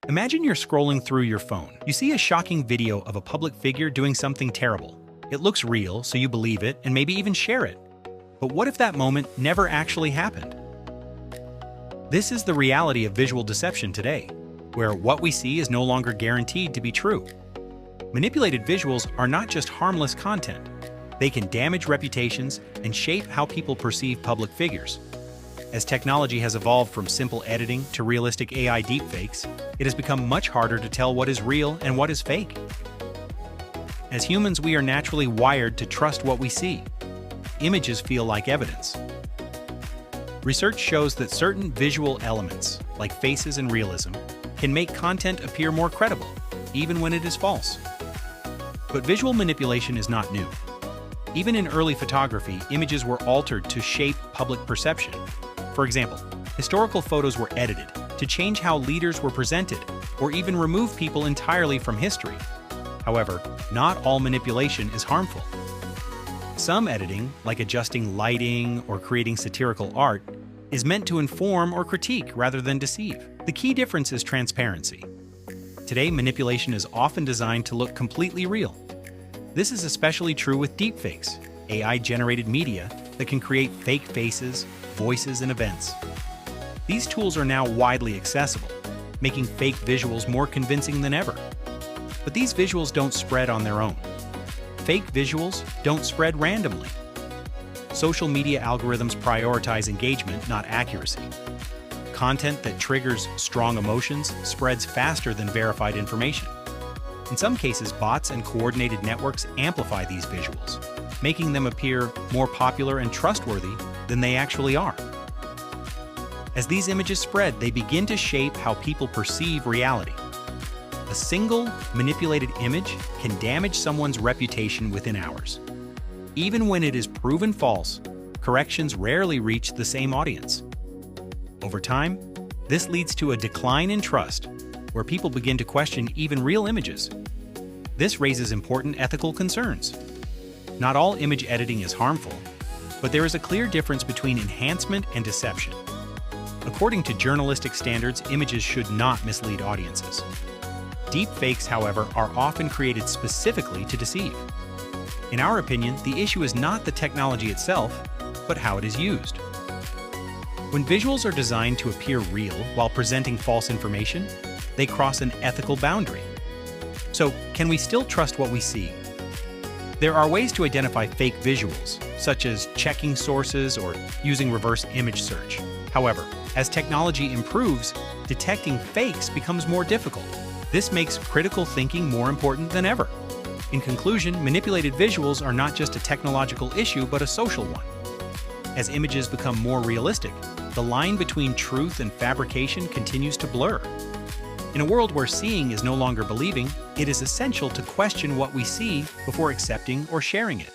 Imagine you're scrolling through your phone. You see a shocking video of a public figure doing something terrible. It looks real, so you believe it and maybe even share it. But what if that moment never actually happened? This is the reality of visual deception today, where what we see is no longer guaranteed to be true. Manipulated visuals are not just harmless content. They can damage reputations and shape how people perceive public figures. As technology has evolved from simple editing to realistic AI deepfakes, it has become much harder to tell what is real and what is fake. As humans, we are naturally wired to trust what we see. Images feel like evidence. Research shows that certain visual elements, like faces and realism, can make content appear more credible, even when it is false. But visual manipulation is not new. Even in early photography, images were altered to shape public perception. For example, historical photos were edited to change how leaders were presented, or even remove people entirely from history. However, not all manipulation is harmful. Some editing, like adjusting lighting or creating satirical art, is meant to inform or critique rather than deceive. The key difference is transparency. Today, manipulation is often designed to look completely real. This is especially true with deepfakes, AI-generated media that can create fake faces, voices, and events. These tools are now widely accessible, making fake visuals more convincing than ever. But these visuals don't spread on their own. Fake visuals don't spread randomly. Social media algorithms prioritize engagement, not accuracy. Content that triggers strong emotions spreads faster than verified information. In some cases, bots and coordinated networks amplify these visuals, making them appear more popular and trustworthy than they actually are. As these images spread, they begin to shape how people perceive reality. A single manipulated image can damage someone's reputation within hours. Even when it is proven false, corrections rarely reach the same audience. Over time, this leads to a decline in trust, where people begin to question even real images. This raises important ethical concerns. Not all image editing is harmful, but there is a clear difference between enhancement and deception. According to journalistic standards, images should not mislead audiences. Deepfakes, however, are often created specifically to deceive. In our opinion, the issue is not the technology itself, but how it is used. When visuals are designed to appear real while presenting false information, they cross an ethical boundary. So, can we still trust what we see? There are ways to identify fake visuals, such as checking sources or using reverse image search. However, as technology improves, detecting fakes becomes more difficult. This makes critical thinking more important than ever. In conclusion, manipulated visuals are not just a technological issue, but a social one. As images become more realistic, the line between truth and fabrication continues to blur. In a world where seeing is no longer believing, it is essential to question what we see before accepting or sharing it.